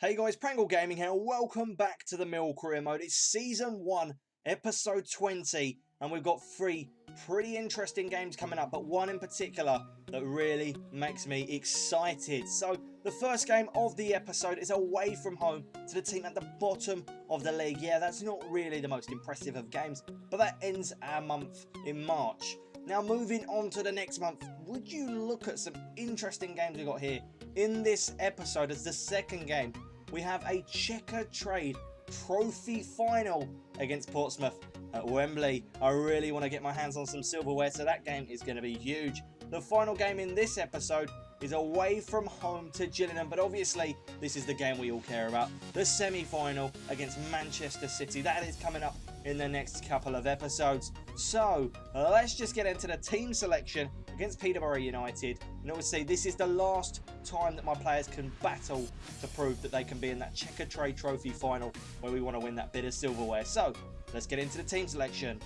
Hey guys, Prangell Gaming here. Welcome back to the Millwall Career Mode. It's Season 1, Episode 20, and we've got 3 pretty interesting games coming up, but one in particular that really makes me excited. So, the first game of the episode is away from home to the team at the bottom of the league. Yeah, that's not really the most impressive of games, but that ends our month in March. Now, moving on to the next month, would you look at some interesting games we've got here? In this episode, as the second game, we have a Checkatrade Trophy Final against Portsmouth at Wembley. I really want to get my hands on some silverware, so that game is going to be huge. The final game in this episode is away from home to Gillingham, but obviously this is the game we all care about. The semi-final against Manchester City. That is coming up in the next couple of episodes. So let's just get into the team selection against Peterborough United. And obviously this is the last time that my players can battle to prove that they can be in that Checkatrade Trophy Final where we want to win that bit of silverware. So let's get into the team selection.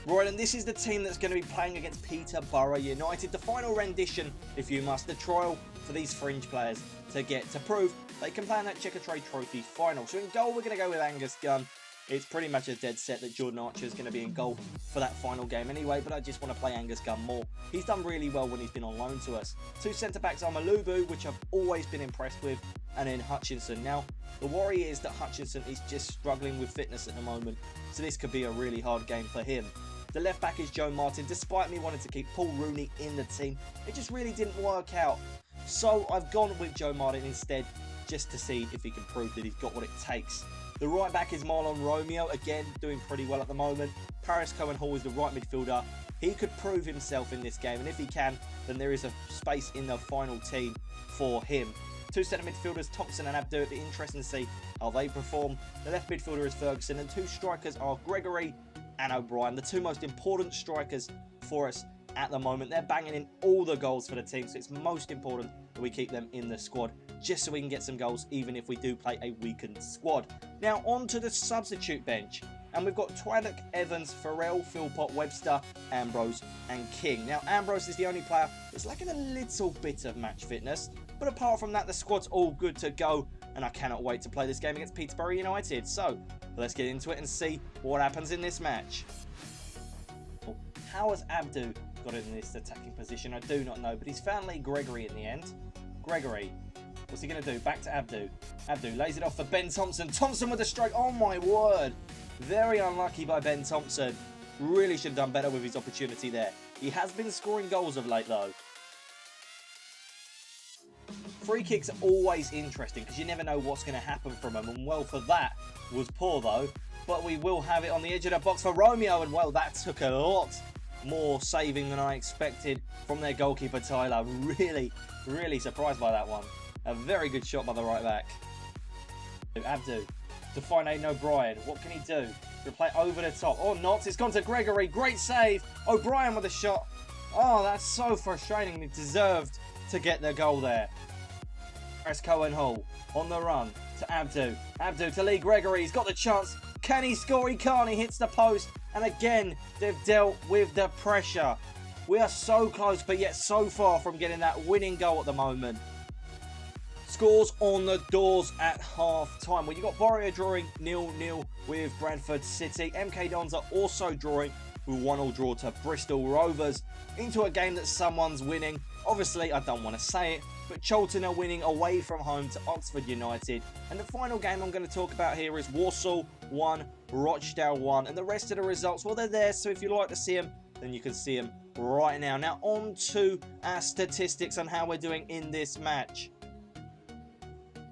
Right, and this is the team that's going to be playing against Peterborough United. The final rendition, if you must, the trial for these fringe players to prove they can play in that Checkatrade Trophy Final. So in goal, we're going to go with Angus Gunn. It's pretty much a dead set that Jordan Archer is going to be in goal for that final game anyway, but I just want to play Angus Gunn more. He's done really well when he's been on loan to us. 2 centre-backs are Malubu, which I've always been impressed with, and then Hutchinson. Now, the worry is that Hutchinson is just struggling with fitness at the moment, so this could be a really hard game for him. The left back is Joe Martin. Despite me wanting to keep Paul Rooney in the team, it just really didn't work out. So I've gone with Joe Martin instead, just to see if he can prove that he's got what it takes. The right back is Marlon Romeo, again doing pretty well at the moment. Paris Cohen-Hall is the right midfielder. He could prove himself in this game, and if he can, then there is a space in the final team for him. 2 centre midfielders, Thompson and Abdu. It'd be interesting to see how they perform. The left midfielder is Ferguson, and 2 strikers are Gregory and O'Brien, the 2 most important strikers for us at the moment. They're banging in all the goals for the team, so it's most important that we keep them in the squad, just so we can get some goals, even if we do play a weakened squad. Now, on to the substitute bench. And we've got Twaddock, Evans, Farrell, Philpott, Webster, Ambrose, and King. Now, Ambrose is the only player that's lacking a little bit of match fitness. But apart from that, the squad's all good to go. And I cannot wait to play this game against Peterborough United. So, let's get into it and see what happens in this match. How has Abdu got in this attacking position? I do not know. But he's found Lee Gregory in the end. Gregory. What's he going to do? Back to Abdu. Abdu lays it off for Ben Thompson. Thompson with a strike. Oh my word. Very unlucky by Ben Thompson. Really should have done better with his opportunity there. He has been scoring goals of late though. Free kicks are always interesting because you never know what's going to happen from them. And well, for that was poor though. But we will have it on the edge of the box for Romeo. And well, that took a lot more saving than I expected from their goalkeeper Tyler. Really surprised by that one. A very good shot by the right back. Abdu to find Aidan O'Brien. What can he do? To play over the top. Or not. It's gone to Gregory. Great save. O'Brien with a shot. Oh, that's so frustrating. He deserved to get the goal there. Paris Cohen-Hall on the run to Abdu. Abdu to Lee Gregory. He's got the chance. Can he score? He can't. He hits the post. And again, they've dealt with the pressure. We are so close, but yet so far from getting that winning goal at the moment. Scores on the doors at half-time. Well, you've got Borussia drawing 0-0 with Bradford City. MK Dons are also drawing with 1-1 draw to Bristol Rovers into a game that someone's winning. Obviously, I don't want to say it, but Charlton are winning away from home to Oxford United. And the final game I'm going to talk about here is Walsall 1, Rochdale 1. And the rest of the results, well, they're there, so if you'd like to see them, then you can see them right now. Now, on to our statistics on how we're doing in this match.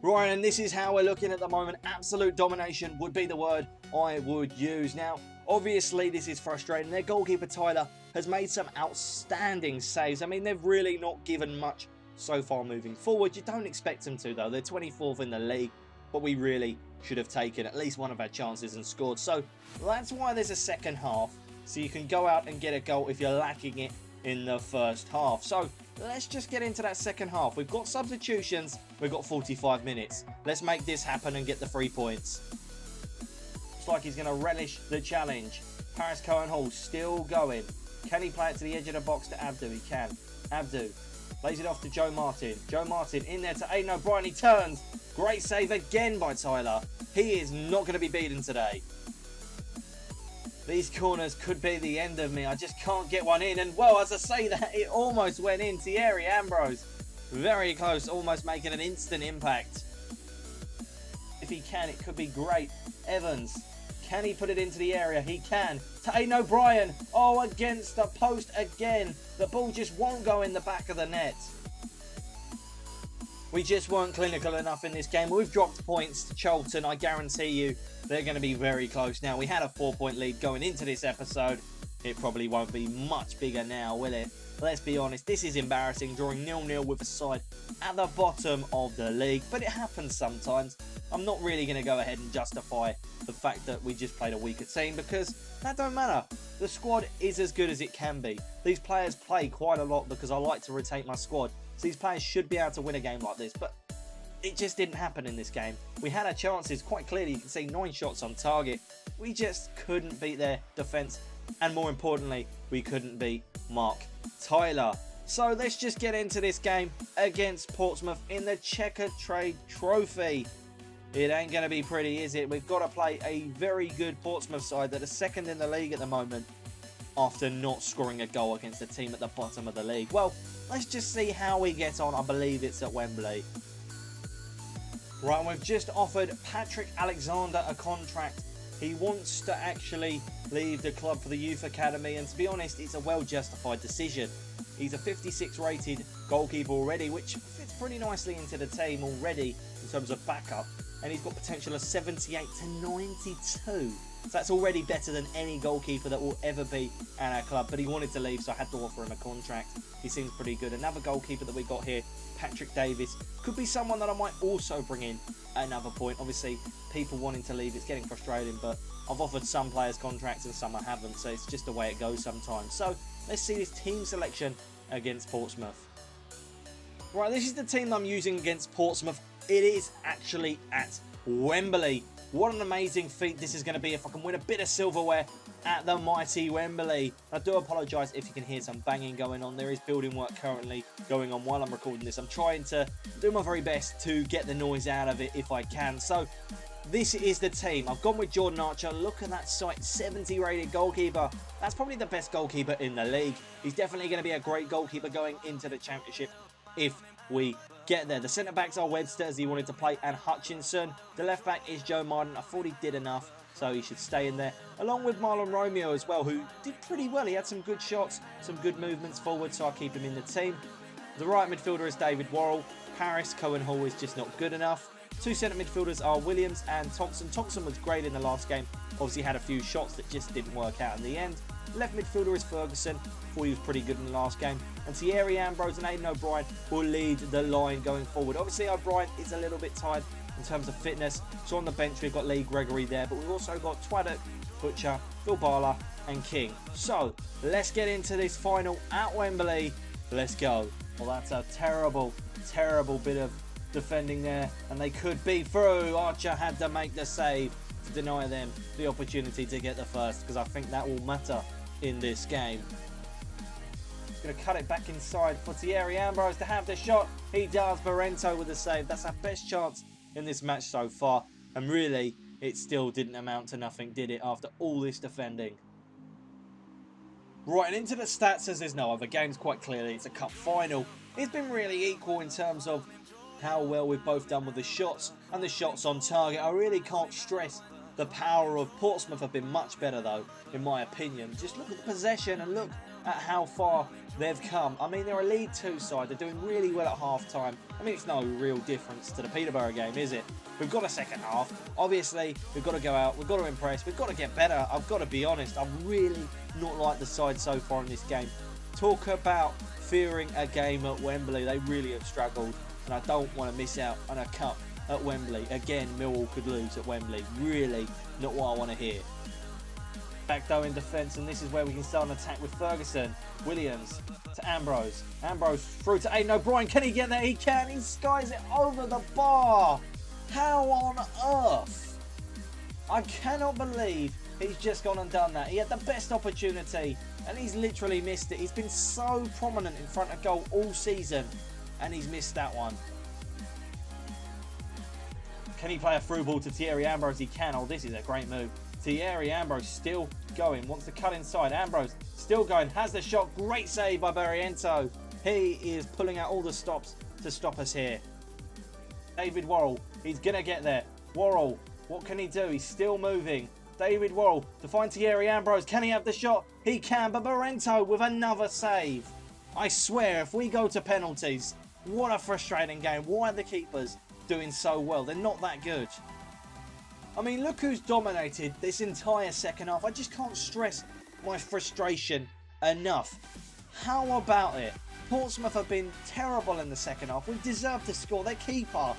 Right, and this is how we're looking at the moment. Absolute domination would be the word I would use. Now, obviously, this is frustrating. Their goalkeeper, Tyler, has made some outstanding saves. I mean, they've really not given much so far moving forward. You don't expect them to, though. They're 24th in the league, but we really should have taken at least one of our chances and scored. So, that's why there's a second half, so you can go out and get a goal if you're lacking it in the first half. So, let's just get into that second half. We've got substitutions. We've got 45 minutes. Let's make this happen and get the 3 points. Looks like he's going to relish the challenge. Paris Cohen-Hall still going. Can he play it to the edge of the box to Abdu? He can. Abdu lays it off to Joe Martin. Joe Martin in there to Aidan O'Brien. He turns. Great save again by Tyler. He is not going to be beaten today. These corners could be the end of me. I just can't get one in. And, well, as I say that, it almost went in. Thierry Ambrose, very close, almost making an instant impact. If he can, it could be great. Evans, can he put it into the area? He can. To Aidan O'Brien. Oh, against the post again. The ball just won't go in the back of the net. We just weren't clinical enough in this game. We've dropped points to Charlton. I guarantee you they're going to be very close now. We had a 4-point lead going into this episode. It probably won't be much bigger now, will it? Let's be honest, this is embarrassing, drawing 0-0 with a side at the bottom of the league. But it happens sometimes. I'm not really going to go ahead and justify the fact that we just played a weaker team, because that don't matter. The squad is as good as it can be. These players play quite a lot because I like to rotate my squad. So these players should be able to win a game like this, but it just didn't happen in this game. We had our chances quite clearly. You can see 9 shots on target. We just couldn't beat their defence, and more importantly, we couldn't beat Mark Tyler. So let's just get into this game against Portsmouth in the Checkatrade Trophy. It ain't going to be pretty, is it? We've got to play a very good Portsmouth side that are second in the league at the moment after not scoring a goal against a team at the bottom of the league. Well, let's just see how we get on. I believe it's at Wembley. Right, and we've just offered Patrick Alexander a contract. He wants to actually leave the club for the youth academy, and to be honest, it's a well-justified decision. He's a 56 rated goalkeeper already, which fits pretty nicely into the team already in terms of backup, and he's got potential of 78 to 92. So that's already better than any goalkeeper that will ever be at our club. But he wanted to leave, so I had to offer him a contract. He seems pretty good. Another goalkeeper that we got here, Patrick Davis, could be someone that I might also bring in at another point. Obviously, people wanting to leave, it's getting frustrating, but I've offered some players contracts and some I haven't, so it's just the way it goes sometimes. So let's see this team selection against Portsmouth. Right, this is the team that I'm using against Portsmouth. It is actually at Wembley. What an amazing feat this is going to be if I can win a bit of silverware at the mighty Wembley. I do apologise if you can hear some banging going on. There is building work currently going on while I'm recording this. I'm trying to do my very best to get the noise out of it if I can. So this is the team. I've gone with Jordan Archer. Look at that sight, 70 rated goalkeeper. That's probably the best goalkeeper in the league. He's definitely going to be a great goalkeeper going into the championship if we get there. The centre backs are Webster, as he wanted to play, and Hutchinson. The left back is Joe Martin. I thought he did enough, so he should stay in there, along with Marlon Romeo as well, who did pretty well. He had some good shots, some good movements forward, so I'll keep him in the team. The right midfielder is David Worrell. Harris, Cohen Hall is just not good enough. 2 centre midfielders are Williams and Thompson. Thompson was great in the last game. Obviously had a few shots that just didn't work out in the end. Left midfielder is Ferguson. Thought he was pretty good in the last game. And Thierry Ambrose and Aidan O'Brien will lead the line going forward. Obviously, O'Brien is a little bit tired in terms of fitness. So on the bench, we've got Lee Gregory there. But we've also got Twaddock, Butcher, Phil Barler and King. So let's get into this final at Wembley. Let's go. Well, that's a terrible, terrible bit of defending there. And they could be through. Archer had to make the save to deny them the opportunity to get the first, because I think that will matter in this game. He's going to cut it back inside for Thierry Ambrose to have the shot. He does. Barrento with the save. That's our best chance in this match so far. And really, it still didn't amount to nothing, did it, after all this defending? Right, and into the stats, as there's no other games, quite clearly it's a cup final. It's been really equal in terms of how well we've both done with the shots and the shots on target. I really can't stress the power of Portsmouth. Have been much better though, in my opinion. Just look at the possession and look at how far they've come. I mean, they're a League 2 side. They're doing really well at half-time. I mean, it's no real difference to the Peterborough game, is it? We've got a second half. Obviously, we've got to go out. We've got to impress. We've got to get better. I've got to be honest. I've really not liked the side so far in this game. Talk about fearing a game at Wembley. They really have struggled, and I don't want to miss out on a cup at Wembley. Again, Millwall could lose at Wembley. Really not what I want to hear. Back though in defence, and this is where we can start an attack with Ferguson. Williams to Ambrose. Ambrose through to Aidan O'Brien. Can he get there? He can. He skies it over the bar. How on earth? I cannot believe he's just gone and done that. He had the best opportunity and he's literally missed it. He's been so prominent in front of goal all season and he's missed that one. Can he play a through ball to Thierry Ambrose? He can. Oh, this is a great move. Thierry Ambrose still going. Wants to cut inside. Ambrose still going. Has the shot. Great save by Barrientos. He is pulling out all the stops to stop us here. David Worrell. He's going to get there. Worrell. What can he do? He's still moving. David Worrell to find Thierry Ambrose. Can he have the shot? He can. But Barrientos with another save. I swear, if we go to penalties, what a frustrating game. Why are the keepers doing so well? They're not that good. I mean, look who's dominated this entire second half. I just can't stress my frustration enough. How about it? Portsmouth have been terrible in the second half. We deserve to score. Their keeper,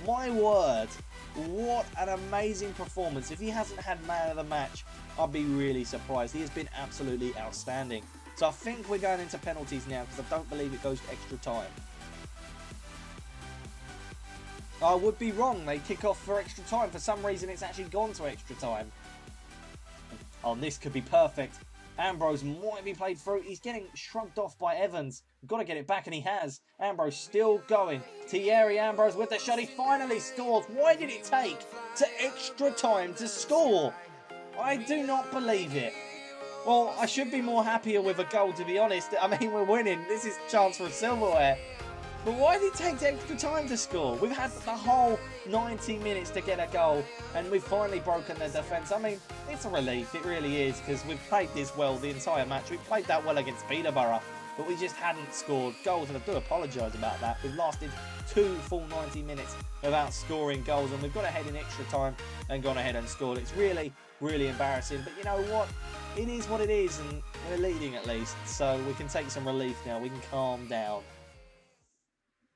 my word, what an amazing performance. If he hasn't had man of the match, I'd be really surprised. He has been absolutely outstanding. So I think we're going into penalties now because I don't believe it goes to extra time. I would be wrong. They kick off for extra time. For some reason, it's actually gone to extra time. Oh, this could be perfect. Ambrose might be played through. He's getting shrugged off by Evans. Got to get it back, and he has. Ambrose still going. Thierry Ambrose with the shot. He finally scores. Why did it take to extra time to score? I do not believe it. Well, I should be more happier with a goal, to be honest. I mean, we're winning. This is a chance for silverware. But why did it take extra time to score? We've had the whole 90 minutes to get a goal, and we've finally broken their defence. I mean, it's a relief, it really is, because we've played this well the entire match. We've played that well against Peterborough, but we just hadn't scored goals, and I do apologise about that. We've lasted 2 full 90 minutes without scoring goals, and we've got ahead in extra time and gone ahead and scored. It's really, really embarrassing, but you know what? It is what it is, and we're leading at least, so we can take some relief now. We can calm down.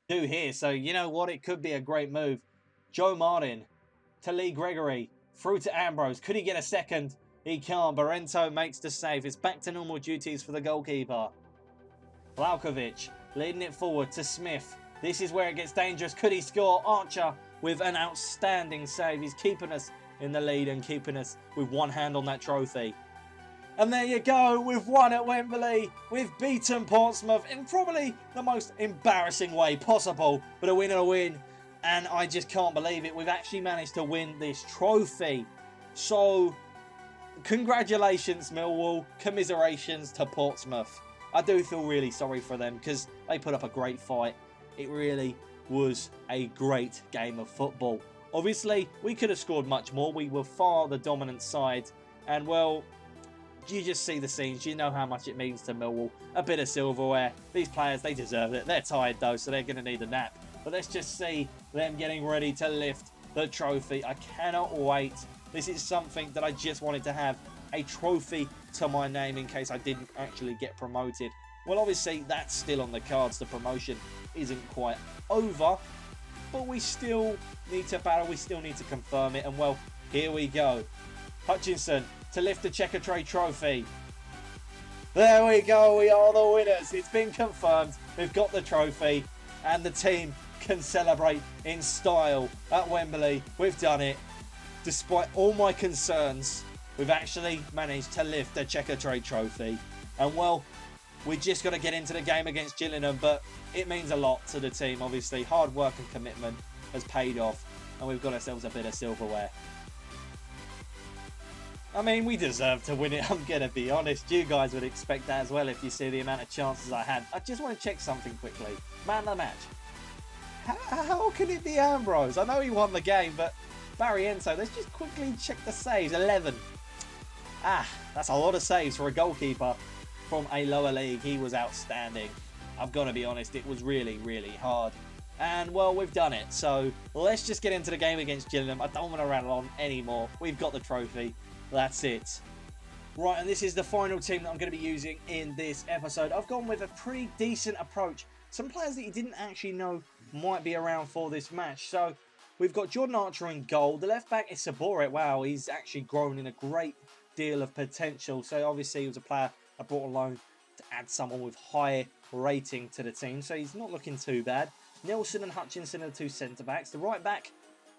Here, so you know what, it could be a great move. Joe Martin to Lee Gregory through to Ambrose. Could he get a second? He can't. Barrientos makes the save. It's back to normal duties for the goalkeeper. Vlahovic leading it forward to Smith. This is where it gets dangerous. Could he score? Archer with an outstanding save. He's keeping us in the lead and keeping us with one hand on that trophy. And there you go, we've won at Wembley. We've beaten Portsmouth in probably the most embarrassing way possible. But a win and a win. And I just can't believe it. We've actually managed to win this trophy. So, congratulations, Millwall. Commiserations to Portsmouth. I do feel really sorry for them because they put up a great fight. It really was a great game of football. Obviously, we could have scored much more. We were far the dominant side. And, well, you just see the scenes. You know how much it means to Millwall. A bit of silverware. These players, they deserve it. They're tired though, so they're going to need a nap. But let's just see them getting ready to lift the trophy. I cannot wait. This is something that I just wanted to have. A trophy to my name in case I didn't actually get promoted. Well, obviously, that's still on the cards. The promotion isn't quite over. But we still need to battle. We still need to confirm it. And, well, here we go. Hutchinson to lift the Checkatrade Trophy. There we go, we are the winners. It's been confirmed. We've got the trophy and the team can celebrate in style at Wembley. We've done it. Despite all my concerns, we've actually managed to lift the Checkatrade Trophy. And well, we just got to get into the game against Gillingham, but it means a lot to the team, obviously. Hard work and commitment has paid off, and we've got ourselves a bit of silverware. I mean, we deserve to win it, I'm going to be honest. You guys would expect that as well if you see the amount of chances I had. I just want to check something quickly. Man of the match. How can it be Ambrose? I know he won the game, but Barrientos, let's just quickly check the saves. 11. That's a lot of saves for a goalkeeper from a lower league. He was outstanding. I've got to be honest, it was really, really hard. And, well, we've done it. So, let's just get into the game against Gillingham. I don't want to rattle on anymore. We've got the trophy. That's it. Right, and this is the final team that I'm going to be using in this episode. I've gone with a pretty decent approach. Some players that you didn't actually know might be around for this match. So, we've got Jordan Archer in goal. The left back is Sabore. Wow, he's actually grown in a great deal of potential. So, obviously, he was a player I brought on loan to add someone with high rating to the team. So, he's not looking too bad. Nelson and Hutchinson are the two centre-backs. The right back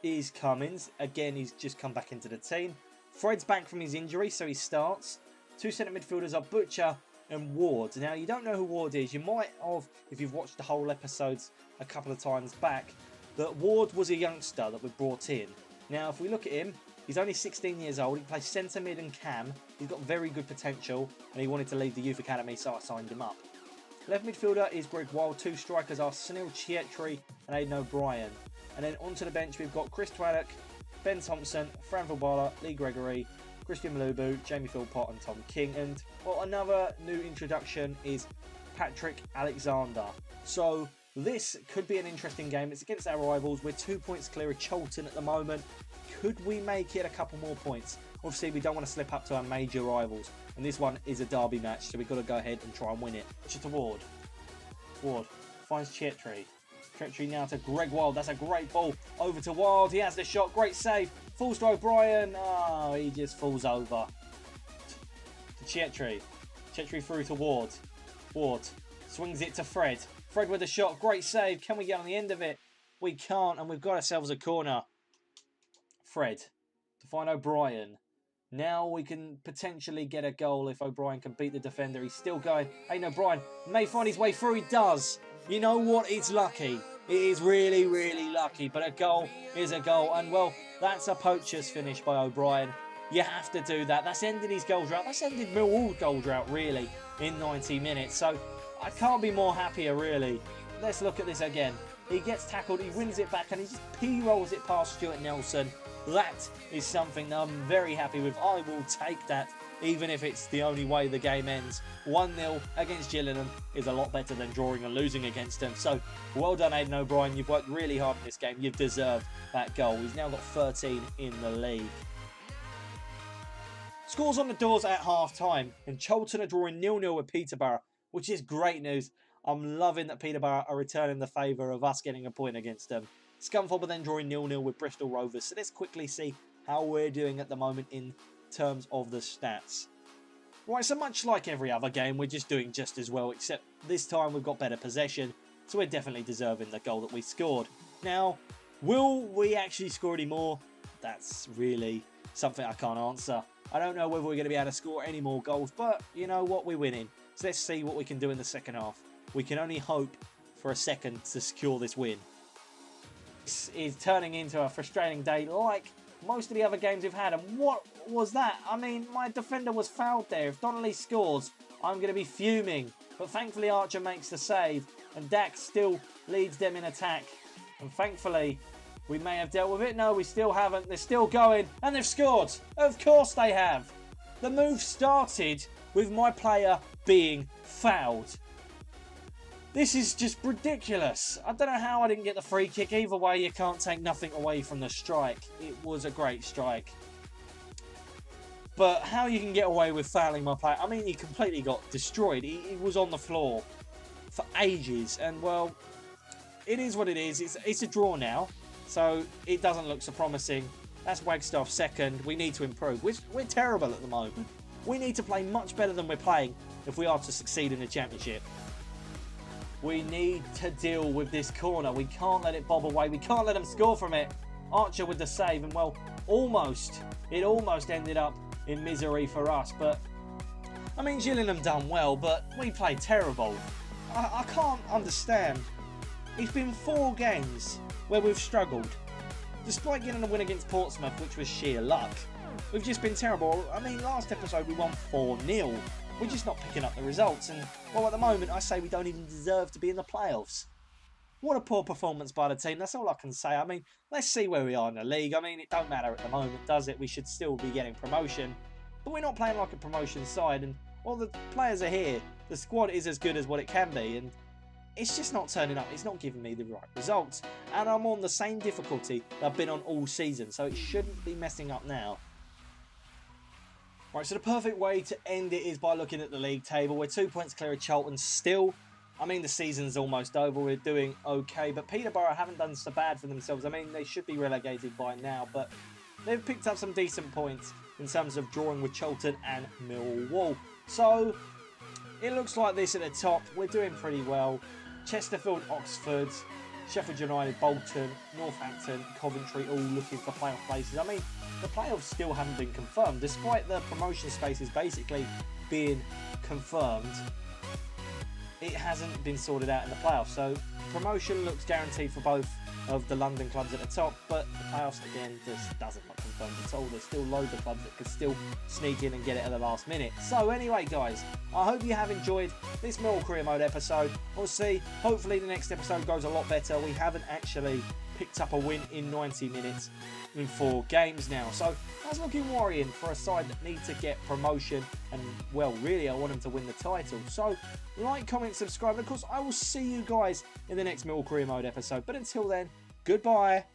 is Cummins. Again, he's just come back into the team. Fred's back from his injury, so he starts. Two centre midfielders are Butcher and Ward. Now, you don't know who Ward is. You might have, if you've watched the whole episodes a couple of times back. that Ward was a youngster that we brought in. Now, if we look at him, he's only 16 years old. He plays centre mid and cam. He's got very good potential, and he wanted to leave the youth academy, so I signed him up. Left midfielder is Greg Wild. Two strikers are Sunil Checkatrade and Aidan O'Brien. And then onto the bench, we've got Chris Twaddock, Ben Thompson, Fran Vilbala, Lee Gregory, Christian Malubu, Jamie Philpott and Tom King. And well, another new introduction is Patrick Alexander. So this could be an interesting game. It's against our rivals. We're 2 points clear of Charlton at the moment. Could we make it a couple more points? Obviously, we don't want to slip up to our major rivals. And this one is a derby match, so we've got to go ahead and try and win it. Just to Ward. Ward finds Checkatrade. Checkatrade now to Greg Wild. That's a great ball. Over to Wild. He has the shot. Great save. Falls to O'Brien. Oh, he just falls over. To Checkatrade. Checkatrade through to Ward. Ward swings it to Fred. Fred with the shot. Great save. Can we get on the end of it? We can't, and we've got ourselves a corner. Fred to find O'Brien. Now we can potentially get a goal if O'Brien can beat the defender. He's still going. Aidan O'Brien may find his way through. He does. You know what? It's lucky. It is really, really lucky. But a goal is a goal. And, well, that's a poacher's finish by O'Brien. You have to do that. That's ended his goal drought. That's ended Millwall's goal drought, really, in 90 minutes. So I can't be more happier, really. Let's look at this again. He gets tackled. He wins it back. And he just P-rolls it past Stuart Nelson. That is something that I'm very happy with. I will take that, even if it's the only way the game ends. 1-0 against Gillingham is a lot better than drawing and losing against them. So, well done, Aidan O'Brien. You've worked really hard in this game. You've deserved that goal. He's now got 13 in the league. Scores on the doors at half-time, and Charlton are drawing 0-0 with Peterborough, which is great news. I'm loving that Peterborough are returning the favour of us getting a point against them. Scunthorpe are then drawing 0-0 with Bristol Rovers. So let's quickly see how we're doing at the moment in terms of the stats. Right, so much like every other game, we're just doing just as well, except this time we've got better possession, so we're definitely deserving the goal that we scored. Now, will we actually score any more? That's really something I can't answer. I don't know whether we're going to be able to score any more goals, but you know what? We're winning. So let's see what we can do in the second half. We can only hope for a second to secure this win. This is turning into a frustrating day like most of the other games we've had. And what was that? I mean, my defender was fouled there. If Donnelly scores, I'm going to be fuming. But thankfully Archer makes the save and Dax still leads them in attack. And thankfully, we may have dealt with it. No, we still haven't. They're still going and they've scored. Of course they have. The move started with my player being fouled. This is just ridiculous. I don't know how I didn't get the free kick. Either way, you can't take nothing away from the strike. It was a great strike. But how you can get away with fouling my player? I mean, he completely got destroyed. He was on the floor for ages. And, well, it is what it is. It's a draw now. So it doesn't look so promising. That's Wagstaff second. We need to improve. We're terrible at the moment. We need to play much better than we're playing if we are to succeed in the championship. We need to deal with this corner. We can't let it bob away. We can't let them score from it. Archer with the save. And, well, it almost ended up in misery for us. But, I mean, Gillingham done well, but we played terrible. I can't understand. It's been 4 games where we've struggled. Despite getting a win against Portsmouth, which was sheer luck, we've just been terrible. I mean, last episode we won 4-0. We're just not picking up the results. And, well, at the moment, I say we don't even deserve to be in the playoffs. What a poor performance by the team. That's all I can say. I mean, let's see where we are in the league. I mean, it don't matter at the moment, does it? We should still be getting promotion. But we're not playing like a promotion side. And, well, the players are here. The squad is as good as what it can be. And it's just not turning up. It's not giving me the right results. And I'm on the same difficulty that I've been on all season. So it shouldn't be messing up now. Right, so the perfect way to end it is by looking at the league table. We're 2 points clear of Charlton still. I mean, the season's almost over. We're doing okay. But Peterborough haven't done so bad for themselves. I mean, they should be relegated by now. But they've picked up some decent points in terms of drawing with Charlton and Millwall. So it looks like this at the top. We're doing pretty well. Chesterfield, Oxford, Sheffield United, Bolton, Northampton, Coventry all looking for playoff places. I mean, the playoffs still haven't been confirmed. Despite the promotion spaces basically being confirmed, it hasn't been sorted out in the playoffs. So promotion looks guaranteed for both of the London clubs at the top, but the playoffs again just doesn't look confirmed at all. There's still loads of clubs that could still sneak in and get it at the last minute. So anyway guys, I hope you have enjoyed this Millwall Career Mode episode. We'll see, hopefully the next episode goes a lot better. We haven't actually picked up a win in 90 minutes in 4 games now, so that's looking worrying for a side that need to get promotion, and well, really I want them to win the title. So like, comment, subscribe, and of course I will see you guys in the next Millwall Career Mode episode, but until then, goodbye.